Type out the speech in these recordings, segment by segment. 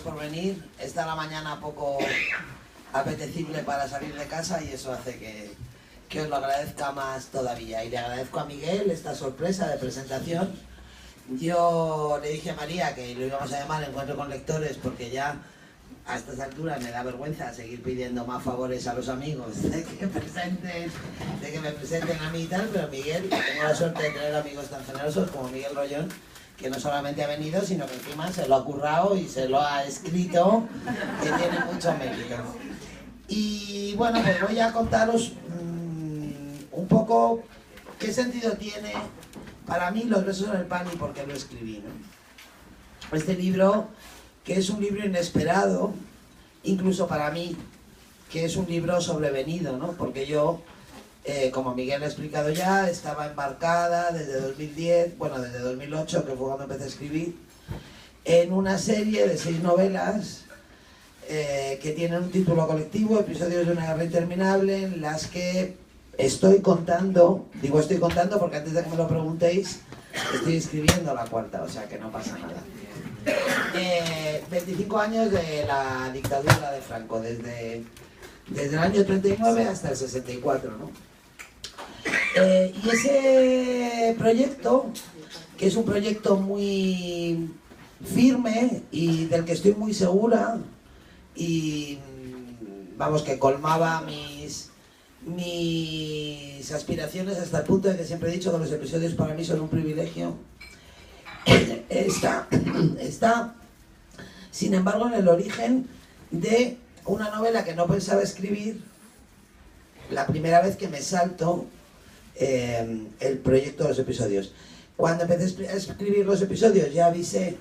gracias por venir. Está la mañana poco apetecible para salir de casa y eso hace que os lo agradezca más todavía. Y le agradezco a Miguel esta sorpresa de presentación. Yo le dije a María que lo íbamos a llamar Encuentro con Lectores porque ya a estas alturas me da vergüenza seguir pidiendo más favores a los amigos de que me presenten a mí y tal, pero Miguel, tengo la suerte de tener amigos tan generosos como Miguel Rollón, que no solamente ha venido, sino que encima se lo ha currado y se lo ha escrito, que tiene mucho mérito. Y bueno, pues voy a contaros un poco qué sentido tiene para mí Los besos en el pan y por qué lo escribí, ¿no? Este libro, que es un libro inesperado, incluso para mí, que es un libro sobrevenido, ¿no? Porque yo, como Miguel ha explicado ya, estaba embarcada desde 2010, bueno, desde 2008, que fue cuando empecé a escribir, en una serie de 6 novelas que tienen un título colectivo, Episodios de una guerra interminable, en las que estoy contando, digo estoy contando porque antes de que me lo preguntéis, estoy escribiendo la cuarta, o sea que no pasa nada. 25 años de la dictadura de Franco, desde el año 39 hasta el 64, ¿no? Y ese proyecto, que es un proyecto muy firme y del que estoy muy segura, y vamos, que colmaba mis aspiraciones hasta el punto de que siempre he dicho que los episodios para mí son un privilegio, está, sin embargo, en el origen de una novela que no pensaba escribir la primera vez que me salto el proyecto de los episodios. Cuando empecé a escribir los episodios ya avisé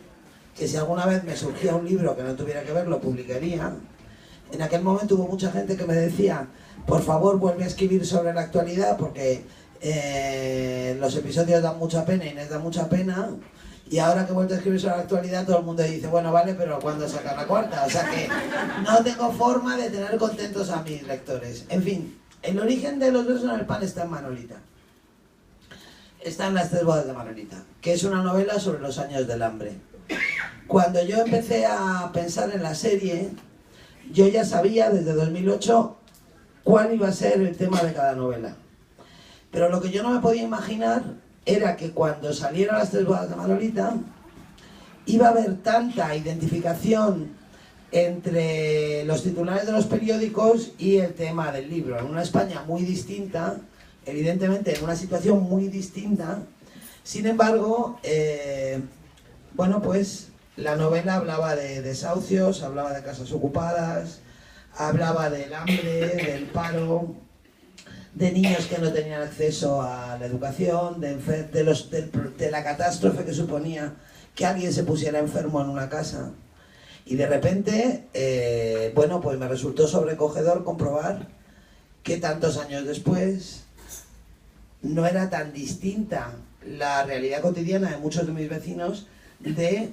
que si alguna vez me surgía un libro que no tuviera que ver, lo publicaría. En aquel momento hubo mucha gente que me decía, por favor vuelve a escribir sobre la actualidad porque los episodios dan mucha pena, Inés da mucha pena. Y ahora que he vuelto a escribir sobre la actualidad, todo el mundo dice, bueno, vale, pero ¿cuándo sacar la cuarta? O sea que no tengo forma de tener contentos a mis lectores. En fin, el origen de Los besos en el pan está en Manolita. Está en Las 3 bodas de Manolita, que es una novela sobre los años del hambre. Cuando yo empecé a pensar en la serie, yo ya sabía desde 2008 cuál iba a ser el tema de cada novela. Pero lo que yo no me podía imaginar era que cuando saliera Las 3 bodas de Manolita iba a haber tanta identificación entre los titulares de los periódicos y el tema del libro. En una España muy distinta, evidentemente en una situación muy distinta. Sin embargo, bueno, pues la novela hablaba de desahucios, hablaba de casas ocupadas, hablaba del hambre, del paro, de niños que no tenían acceso a la educación, de la catástrofe que suponía que alguien se pusiera enfermo en una casa. Y de repente, bueno, pues me resultó sobrecogedor comprobar que tantos años después no era tan distinta la realidad cotidiana de muchos de mis vecinos de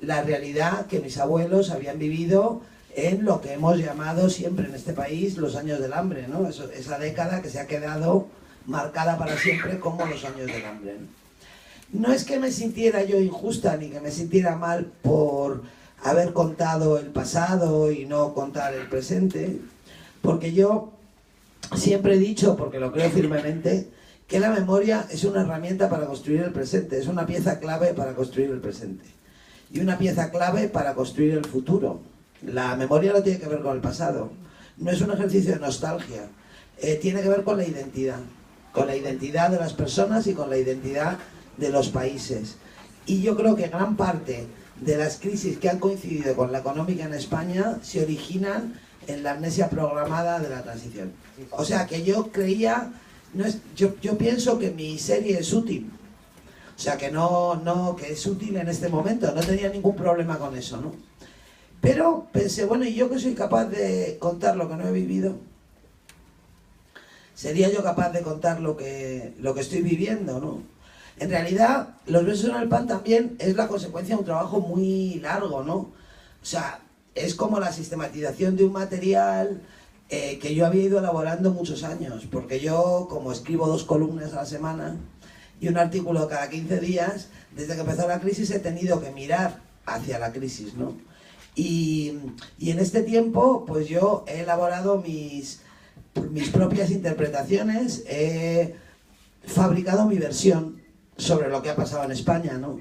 la realidad que mis abuelos habían vivido en lo que hemos llamado siempre en este país los años del hambre, ¿no? Esa década que se ha quedado marcada para siempre como los años del hambre, ¿no? No es que me sintiera yo injusta ni que me sintiera mal por haber contado el pasado y no contar el presente, porque yo siempre he dicho, porque lo creo firmemente, que la memoria es una herramienta para construir el presente, es una pieza clave para construir el presente y una pieza clave para construir el futuro. La memoria no tiene que ver con el pasado, no es un ejercicio de nostalgia, tiene que ver con la identidad de las personas y con la identidad de los países. Y yo creo que gran parte de las crisis que han coincidido con la económica en España se originan en la amnesia programada de la transición. O sea que yo creía, yo pienso que mi serie es útil. O sea que que es útil en este momento, no tenía ningún problema con eso, ¿no? Pero pensé, bueno, ¿y yo que soy capaz de contar lo que no he vivido? ¿Sería yo capaz de contar lo que estoy viviendo, no? En realidad, Los besos en el pan también es la consecuencia de un trabajo muy largo, ¿no? O sea, es como la sistematización de un material que yo había ido elaborando muchos años, porque yo, como escribo 2 columnas a la semana y un artículo cada 15 días, desde que empezó la crisis he tenido que mirar hacia la crisis, ¿no? Y en este tiempo, pues yo he elaborado mis propias interpretaciones, he fabricado mi versión sobre lo que ha pasado en España, ¿no?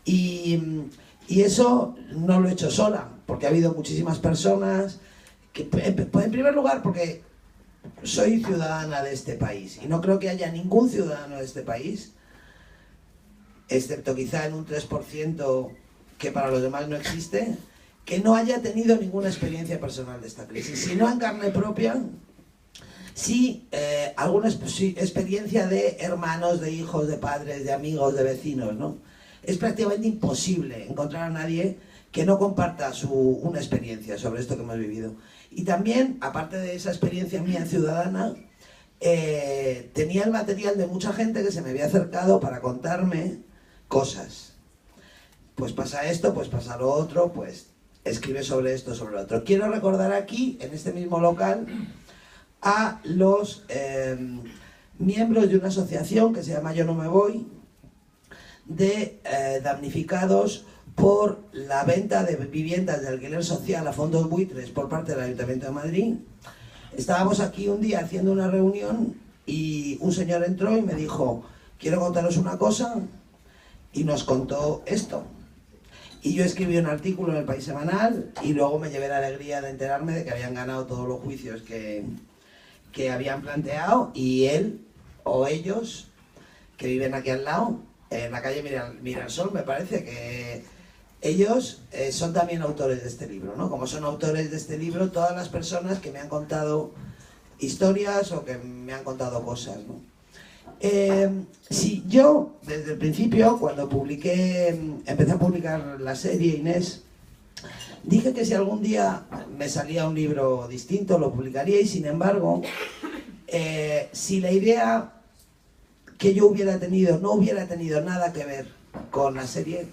Y eso no lo he hecho sola, porque ha habido muchísimas personas que, en primer lugar, porque soy ciudadana de este país y no creo que haya ningún ciudadano de este país, excepto quizá en un 3% que para los demás no existe, que no haya tenido ninguna experiencia personal de esta crisis, si no en carne propia, sí alguna experiencia de hermanos, de hijos, de padres, de amigos, de vecinos, ¿no? Es prácticamente imposible encontrar a nadie que no comparta una experiencia sobre esto que hemos vivido. Y también, aparte de esa experiencia mía ciudadana, tenía el material de mucha gente que se me había acercado para contarme cosas. Pues pasa esto, pues pasa lo otro, pues escribe sobre esto, sobre lo otro. Quiero recordar aquí, en este mismo local, a los miembros de una asociación que se llama Yo No Me Voy, de damnificados por la venta de viviendas de alquiler social a fondos buitres por parte del Ayuntamiento de Madrid. Estábamos aquí un día haciendo una reunión y un señor entró y me dijo: quiero contaros una cosa, y nos contó esto. Y yo escribí un artículo en El País Semanal y luego me llevé la alegría de enterarme de que habían ganado todos los juicios que habían planteado, y él o ellos, que viven aquí al lado, en la calle Mirasol, me parece que ellos son también autores de este libro, ¿no? Como son autores de este libro todas las personas que me han contado historias o que me han contado cosas, ¿no? Sí, yo desde el principio, cuando empecé a publicar la serie Inés, dije que si algún día me salía un libro distinto lo publicaría, y sin embargo, si la idea que yo hubiera tenido no hubiera tenido nada que ver con la serie,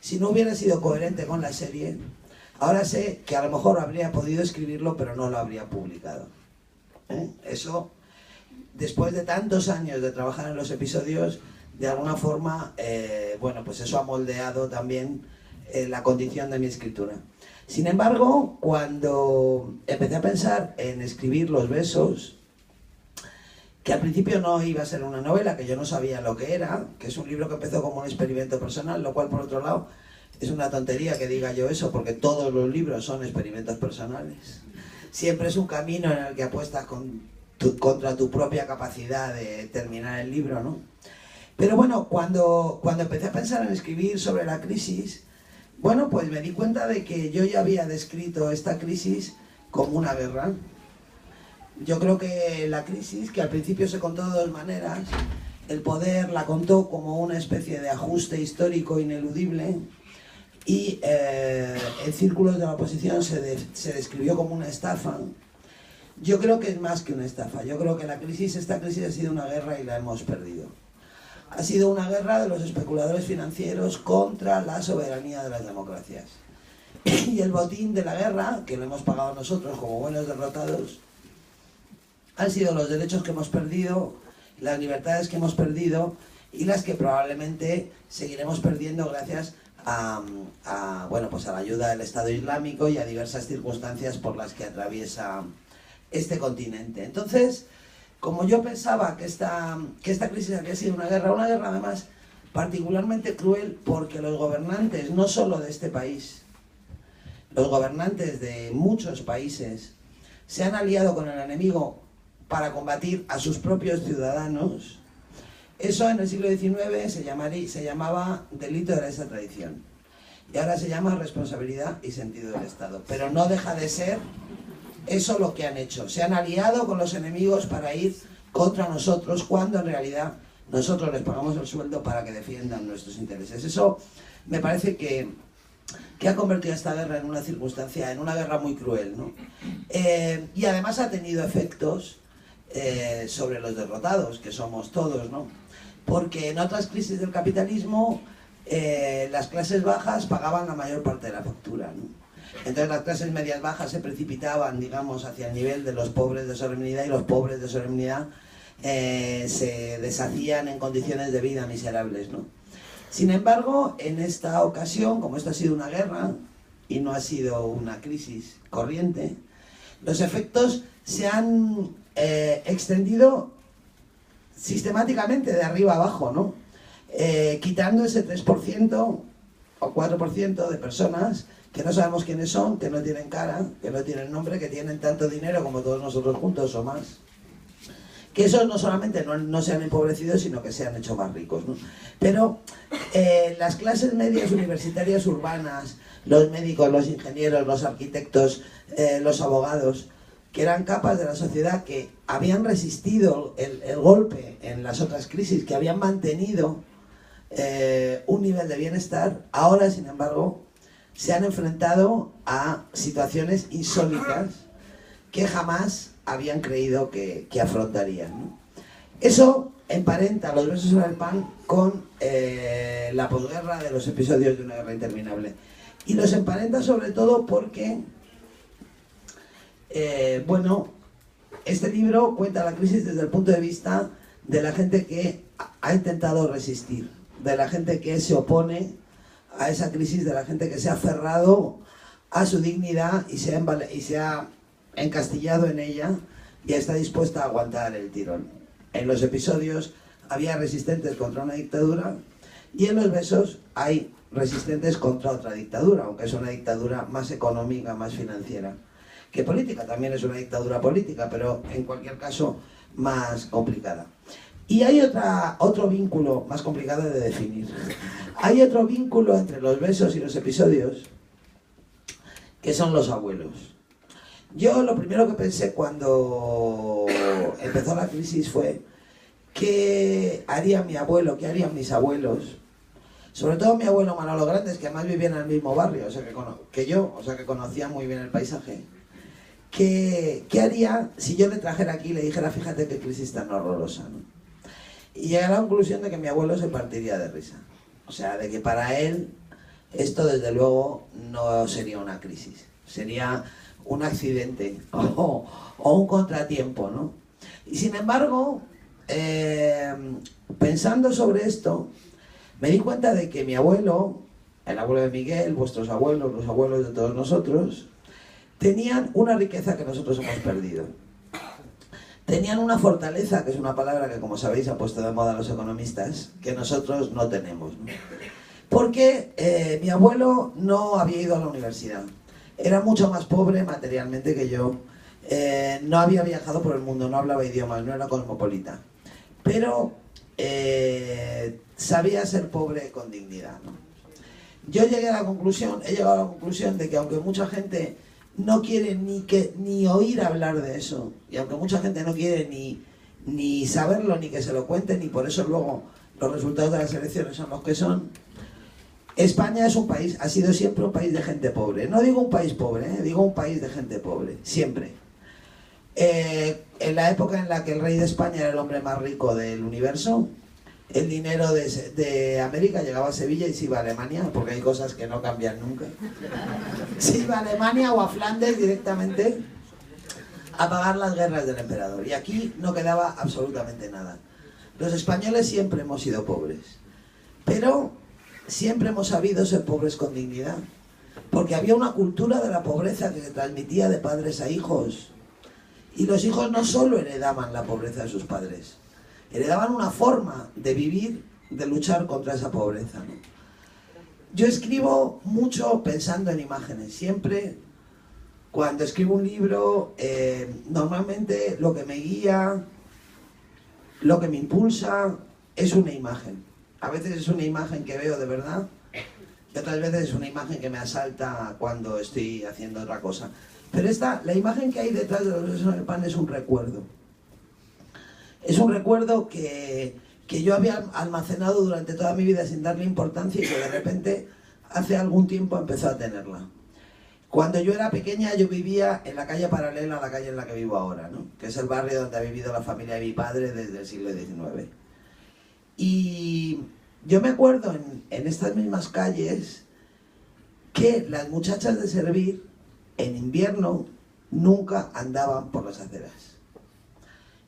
si no hubiera sido coherente con la serie, ahora sé que a lo mejor habría podido escribirlo, pero no lo habría publicado. Eso, después de tantos años de trabajar en los episodios, de alguna forma, bueno, pues eso ha moldeado también la condición de mi escritura. Sin embargo, cuando empecé a pensar en escribir Los besos, que al principio no iba a ser una novela, que yo no sabía lo que era, que es un libro que empezó como un experimento personal, lo cual por otro lado es una tontería que diga yo eso, porque todos los libros son experimentos personales. Siempre es un camino en el que apuestas contra tu propia capacidad de terminar el libro, ¿no? Pero bueno, cuando empecé a pensar en escribir sobre la crisis, bueno, pues me di cuenta de que yo ya había descrito esta crisis como una guerra. Yo creo que la crisis, que al principio se contó de dos maneras, el Poder la contó como una especie de ajuste histórico ineludible, y en círculos de la oposición se describió como una estafa. Yo creo que es más que una estafa. Yo creo que esta crisis ha sido una guerra y la hemos perdido. Ha sido una guerra de los especuladores financieros contra la soberanía de las democracias. Y el botín de la guerra, que lo hemos pagado nosotros como buenos derrotados, han sido los derechos que hemos perdido, las libertades que hemos perdido y las que probablemente seguiremos perdiendo gracias bueno, pues a la ayuda del Estado Islámico y a diversas circunstancias por las que atraviesa este continente. Entonces, como yo pensaba que esta crisis había sido una guerra además particularmente cruel, porque los gobernantes, no solo de este país, los gobernantes de muchos países se han aliado con el enemigo para combatir a sus propios ciudadanos. Eso en el siglo XIX se llamaba delito de lesa tradición, y ahora se llama responsabilidad y sentido del Estado. Pero no deja de ser eso lo que han hecho. Se han aliado con los enemigos para ir contra nosotros, cuando en realidad nosotros les pagamos el sueldo para que defiendan nuestros intereses. Eso me parece que ha convertido esta guerra en una circunstancia, en una guerra muy cruel, ¿no? Y además ha tenido efectos sobre los derrotados, que somos todos, ¿no? Porque en otras crisis del capitalismo las clases bajas pagaban la mayor parte de la factura, ¿no? Entonces las clases medias bajas se precipitaban, digamos, hacia el nivel de los pobres de solemnidad, y los pobres de solemnidad se deshacían en condiciones de vida miserables, ¿no? Sin embargo, en esta ocasión, como esto ha sido una guerra, y no ha sido una crisis corriente, los efectos se han extendido sistemáticamente de arriba abajo, ¿no? Quitando ese 3% o 4% de personas que no sabemos quiénes son, que no tienen cara, que no tienen nombre, que tienen tanto dinero como todos nosotros juntos o más. Que esos no solamente no se han empobrecido, sino que se han hecho más ricos, ¿no? Pero las clases medias universitarias urbanas, los médicos, los ingenieros, los arquitectos, los abogados, que eran capas de la sociedad que habían resistido el golpe en las otras crisis, que habían mantenido un nivel de bienestar, ahora, sin embargo, se han enfrentado a situaciones insólitas que jamás habían creído que afrontarían, ¿no? Eso emparenta Los besos en el pan con la posguerra de los episodios de una guerra interminable. Y los emparenta sobre todo porque, bueno, este libro cuenta la crisis desde el punto de vista de la gente que ha intentado resistir, de la gente que se opone a esa crisis, de la gente que se ha aferrado a su dignidad y se ha encastillado en ella y está dispuesta a aguantar el tirón. En los episodios había resistentes contra una dictadura y en Los besos hay resistentes contra otra dictadura, aunque es una dictadura más económica, más financiera que política. También es una dictadura política, pero en cualquier caso más complicada. Y hay otro vínculo más complicado de definir. Hay otro vínculo entre Los besos y los episodios, que son los abuelos. Yo lo primero que pensé cuando empezó la crisis fue ¿qué haría mi abuelo? ¿Qué harían mis abuelos? Sobre todo mi abuelo Manolo Grandes, que además vivía en el mismo barrio, o sea, que yo, o sea, que conocía muy bien el paisaje. ¿Qué haría si yo le trajera aquí y le dijera, fíjate qué crisis tan horrorosa, ¿no? Y llegué a la conclusión de que mi abuelo se partiría de risa. O sea, de que para él esto desde luego no sería una crisis, sería un accidente o un contratiempo, ¿no? Y sin embargo, pensando sobre esto, me di cuenta de que mi abuelo, el abuelo de Miguel, vuestros abuelos, los abuelos de todos nosotros, tenían una riqueza que nosotros hemos perdido. Tenían una fortaleza, que es una palabra que, como sabéis, han puesto de moda los economistas, que nosotros no tenemos, ¿no? Porque mi abuelo no había ido a la universidad. Era mucho más pobre materialmente que yo. No había viajado por el mundo, no hablaba idiomas, no era cosmopolita. Pero sabía ser pobre con dignidad, ¿no? Yo he llegado a la conclusión de que aunque mucha gente no quiere ni oír hablar de eso, y aunque mucha gente no quiere ni saberlo, ni que se lo cuenten, y por eso luego los resultados de las elecciones son los que son, España es un país, ha sido siempre un país de gente pobre. No digo un país pobre, digo un país de gente pobre, siempre. En la época en la que el rey de España era el hombre más rico del universo, el dinero de América llegaba a Sevilla y se iba a Alemania, porque hay cosas que no cambian nunca. Se iba a Alemania o a Flandes directamente a pagar las guerras del emperador. Y aquí no quedaba absolutamente nada. Los españoles siempre hemos sido pobres, pero siempre hemos sabido ser pobres con dignidad, porque había una cultura de la pobreza que se transmitía de padres a hijos. Y los hijos no solo heredaban la pobreza de sus padres, heredaban una forma de vivir, de luchar contra esa pobreza, ¿no? Yo escribo mucho pensando en imágenes. Siempre, cuando escribo un libro, normalmente lo que me guía, lo que me impulsa, es una imagen. A veces es una imagen que veo de verdad, y otras veces es una imagen que me asalta cuando estoy haciendo otra cosa. Pero la imagen que hay detrás de Los besos en el pan es un recuerdo. Es un recuerdo que yo había almacenado durante toda mi vida sin darle importancia y que de repente hace algún tiempo empezó a tenerla. Cuando yo era pequeña yo vivía en la calle paralela a la calle en la que vivo ahora, ¿no? Que es el barrio donde ha vivido la familia de mi padre desde el siglo XIX. Y yo me acuerdo en estas mismas calles que las muchachas de servir en invierno nunca andaban por las aceras.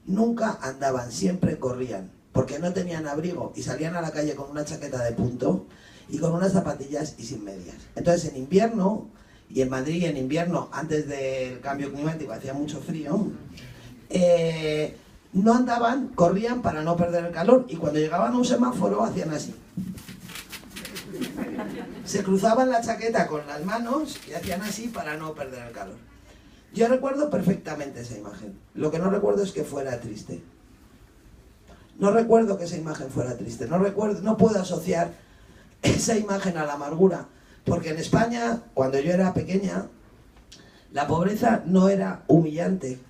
Nunca andaban, siempre corrían, porque no tenían abrigo y salían a la calle con una chaqueta de punto y con unas zapatillas y sin medias. Entonces en invierno y en Madrid en invierno, antes del cambio climático, hacía mucho frío, no andaban, corrían para no perder el calor, y cuando llegaban a un semáforo hacían así. Se cruzaban la chaqueta con las manos y hacían así para no perder el calor. Yo recuerdo perfectamente esa imagen. Lo que no recuerdo es que fuera triste. No recuerdo que esa imagen fuera triste. No puedo asociar esa imagen a la amargura. Porque en España, cuando yo era pequeña, la pobreza no era humillante.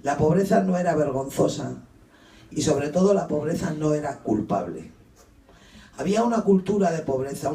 La pobreza no era vergonzosa. Y sobre todo la pobreza no era culpable. Había una cultura de pobreza.